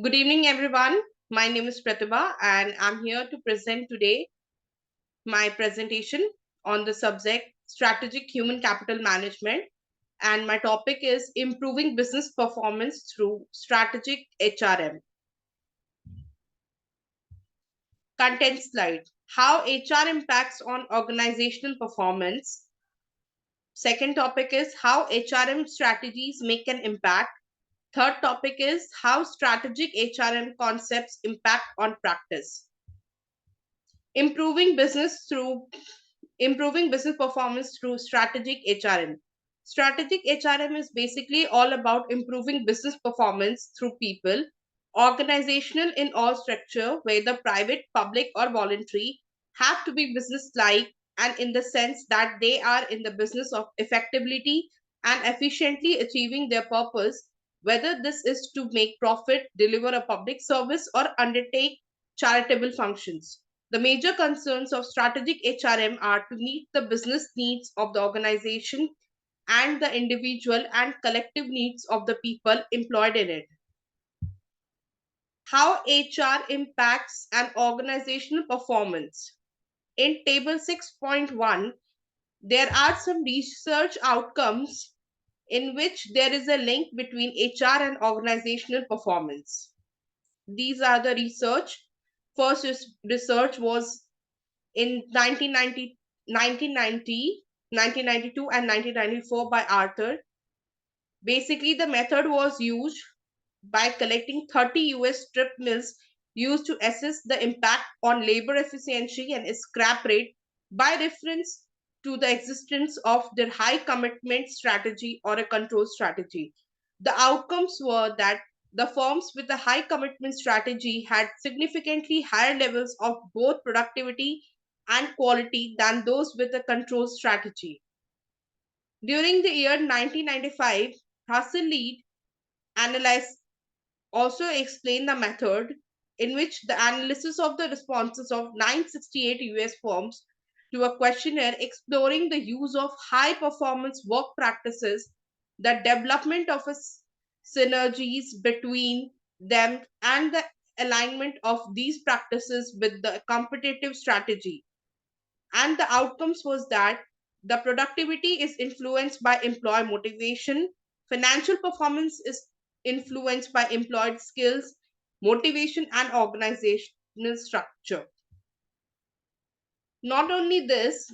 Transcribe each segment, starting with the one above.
Good evening, everyone. My name is Pratibha, and I'm here to present today my presentation on the subject Strategic Human Capital Management. And my topic is Improving Business Performance Through Strategic HRM. Content slide. How HR impacts on organizational performance. Second topic is how HRM strategies make an impact. Third topic is how strategic HRM concepts impact on practice. improving business through Improving business performance through strategic HRM. Strategic HRM is basically all about improving business performance through people, organizational in all structure, whether private, public, or voluntary, have to be business like and in the sense that they are in the business of effectively and efficiently achieving their purpose, whether this is to make profit, deliver a public service, or undertake charitable functions. The major concerns of strategic HRM are to meet the business needs of the organization and the individual and collective needs of the people employed in it. How HR impacts an organizational performance. In Table 6.1, there are some research outcomes in which there is a link between HR and organizational performance. These are the research. First research was in 1992 and 1994 by Arthur. Basically, the method was used by collecting 30 US strip mills used to assess the impact on labor efficiency and scrap rate by reference to the existence of their high commitment strategy or a control strategy. The outcomes were that the firms with a high commitment strategy had significantly higher levels of both productivity and quality than those with a control strategy. During the year 1995, Russell Lead analyzed also explained the method in which the analysis of the responses of 968 US firms to a questionnaire exploring the use of high performance work practices, the development of synergies between them, and the alignment of these practices with the competitive strategy. And the outcomes was that the productivity is influenced by employee motivation, financial performance is influenced by employed skills, motivation, and organizational structure. Not only this,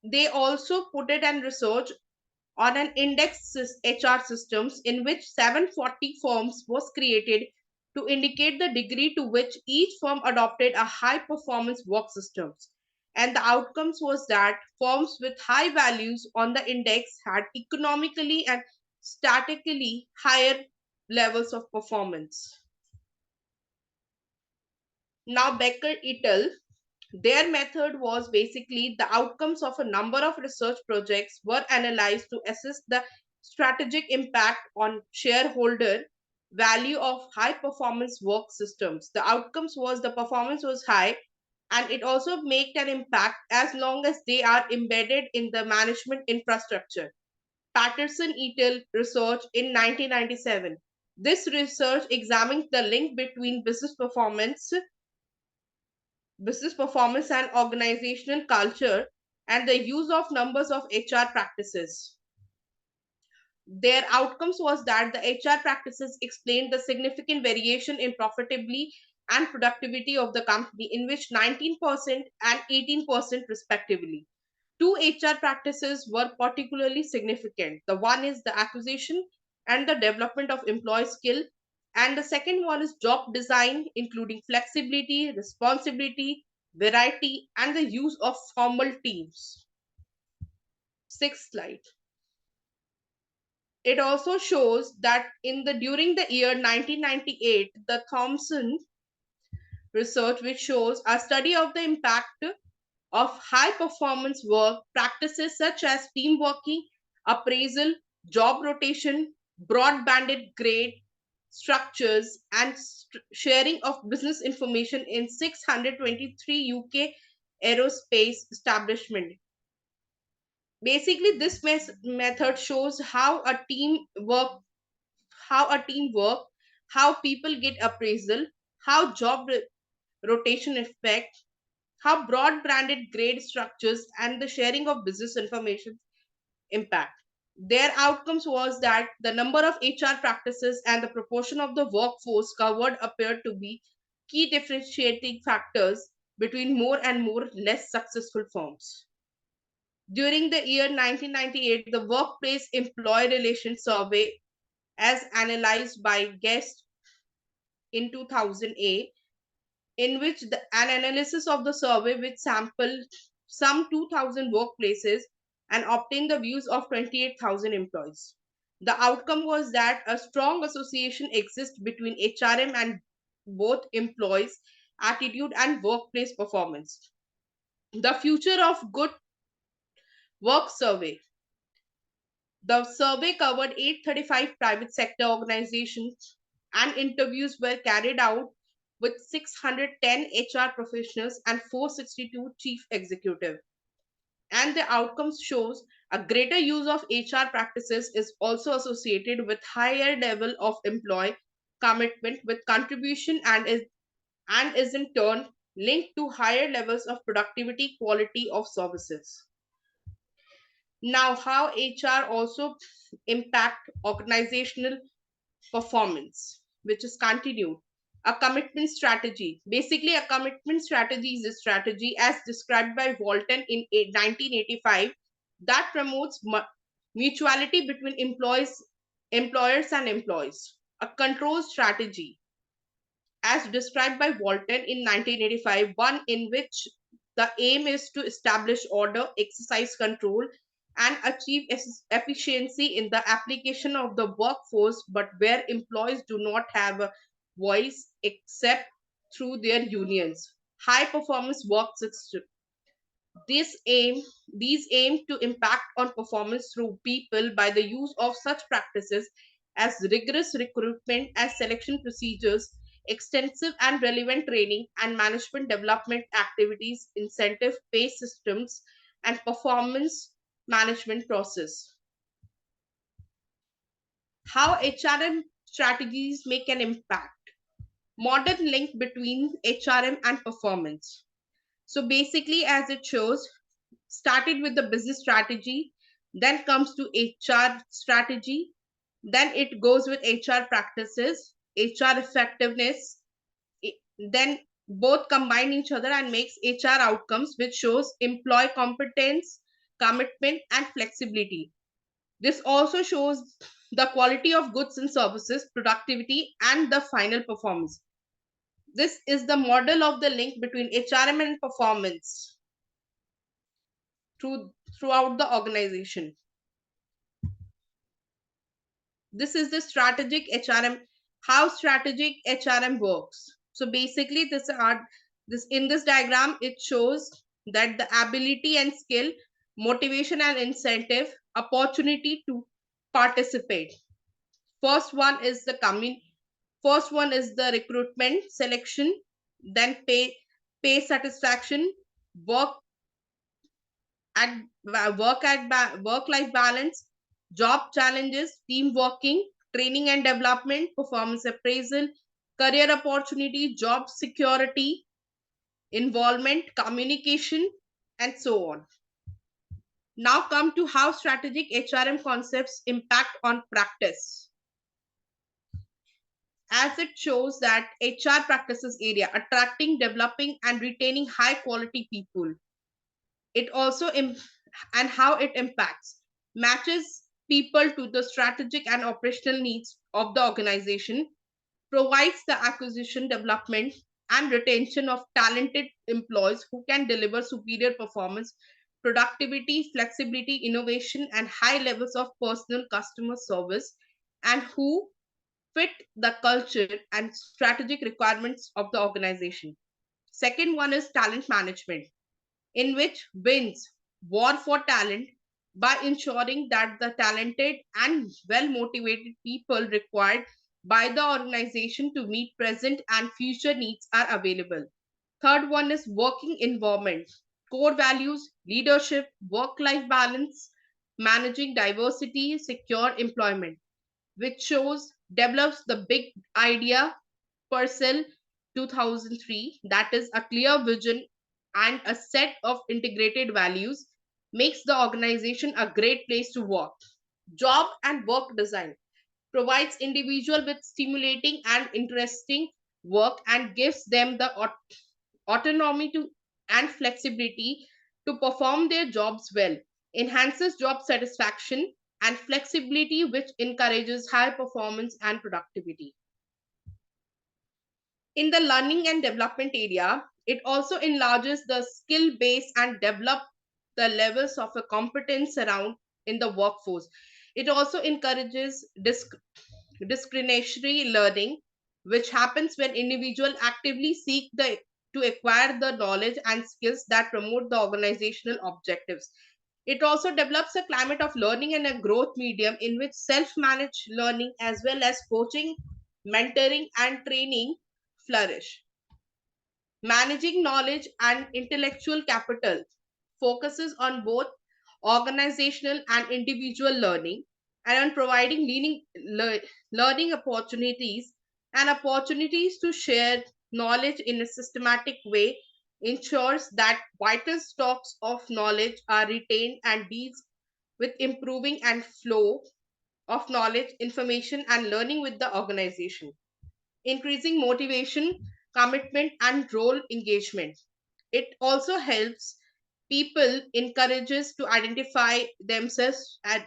they also put it and research on an index HR systems in which 740 firms was created to indicate the degree to which each firm adopted a high performance work systems. And the outcomes was that firms with high values on the index had economically and statistically higher levels of performance. Now Becker et al. Their method was basically the outcomes of a number of research projects were analyzed to assess the strategic impact on shareholder value of high performance work systems. The outcomes was the performance was high and it also made an impact as long as they are embedded in the management infrastructure. Patterson et al. Research in 1997. This research examined the link between business performance and organizational culture and the use of numbers of HR practices. Their outcomes was that the HR practices explained the significant variation in profitability and productivity of the company in which 19% and 18% respectively. Two HR practices were particularly significant. The one is the acquisition and the development of employee skill, and the second one is job design, including flexibility, responsibility, variety, and the use of formal teams. Sixth slide. It also shows that in the during the year 1998, the Thomson research, which shows a study of the impact of high performance work practices such as team working, appraisal, job rotation, broad banded grade structures, and sharing of business information in 623 UK aerospace establishment. Basically, this method shows how a team work how people get appraisal, how rotation effect, how broad branded grade structures and the sharing of business information impact. Their outcomes was that the number of HR practices and the proportion of the workforce covered appeared to be key differentiating factors between more and more less successful firms. During the year 1998, the Workplace Employee Relations Survey, as analyzed by Guest in 2008, in which an analysis of the survey which sampled some 2,000 workplaces and obtained the views of 28,000 employees. The outcome was that a strong association exists between HRM and both employees' attitude and workplace performance. The Future of Good Work Survey. The survey covered 835 private sector organizations, and interviews were carried out with 610 HR professionals and 462 chief executive. And the outcomes shows a greater use of HR practices is also associated with higher level of employee commitment with contribution and is in turn linked to higher levels of productivity quality of services. Now, how HR also impact organizational performance, which is continued. A commitment strategy. Basically, a commitment strategy is a strategy as described by Walton in 1985 that promotes mutuality between employers and employees. A control strategy, as described by Walton in 1985, one in which the aim is to establish order, exercise control, and achieve efficiency in the application of the workforce, but where employees do not have a voice except through their unions. High performance work system. This aim, these aim to impact on performance through people by the use of such practices as rigorous recruitment and selection procedures, extensive and relevant training and management development activities, incentive pay systems, and performance management process. How HRM strategies make an impact. Modern link between HRM and performance. So basically, as it shows, started with the business strategy, then comes to HR strategy, then it goes with HR practices, HR effectiveness, then both combine each other and makes HR outcomes, which shows employee competence, commitment, and flexibility. This also shows the quality of goods and services, productivity, and the final performance. This is the model of the link between HRM and performance throughout the organization. This is the strategic HRM, how strategic HRM works. So basically, this in this diagram, it shows that the ability and skill, motivation and incentive, opportunity to participate. First one is the coming. First one is the recruitment selection, then pay satisfaction, work work life balance, job challenges, team working, training and development, performance appraisal, career opportunity, job security, involvement, communication, and so on. Now come to how strategic HRM concepts impact on practice. As it shows that HR practices area, attracting, developing, and retaining high quality people. It also and how it impacts matches people to the strategic and operational needs of the organization, provides the acquisition, development, and retention of talented employees who can deliver superior performance, productivity, flexibility, innovation, and high levels of personal customer service, and who fit the culture and strategic requirements of the organization. Second one is talent management, in which wins war for talent by ensuring that the talented and well motivated people required by the organization to meet present and future needs are available. Third one is working environment, core values, leadership, work life balance, managing diversity, secure employment, which shows develops the big idea Purcell 2003, that is a clear vision and a set of integrated values, makes the organization a great place to work. Job and work design provides individual with stimulating and interesting work and gives them the autonomy to and flexibility to perform their jobs well, enhances job satisfaction and flexibility, which encourages high performance and productivity. In the learning and development area, it also enlarges the skill base and develop the levels of a competence around in the workforce. It also encourages discriminatory learning, which happens when individuals actively seek to acquire the knowledge and skills that promote the organizational objectives. It also develops a climate of learning and a growth medium in which self-managed learning as well as coaching, mentoring, and training flourish. Managing knowledge and intellectual capital focuses on both organizational and individual learning and on providing learning opportunities and opportunities to share knowledge in a systematic way ensures that vital stocks of knowledge are retained and deals with improving and flow of knowledge, information, and learning with the organization, increasing motivation, commitment, and role engagement. It also helps people encourages to identify themselves and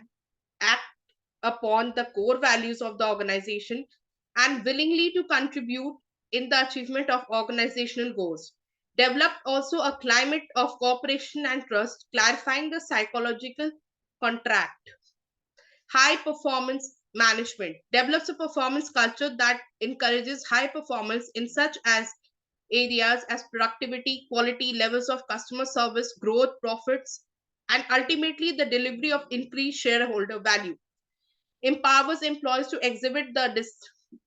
act upon the core values of the organization and willingly to contribute in the achievement of organizational goals. Developed also a climate of cooperation and trust, clarifying the psychological contract. High performance management develops a performance culture that encourages high performance in such as areas as productivity, quality, levels of customer service, growth, profits, and ultimately the delivery of increased shareholder value. Empowers employees to exhibit the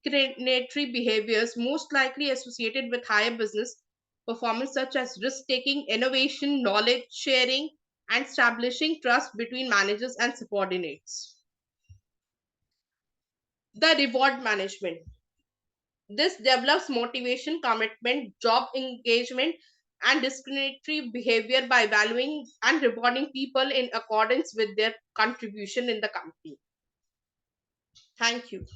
discriminatory behaviors most likely associated with higher business performance, such as risk taking, innovation, knowledge sharing, and establishing trust between managers and subordinates. The reward management. This develops motivation, commitment, job engagement, and discriminatory behavior by valuing and rewarding people in accordance with their contribution in the company. Thank you.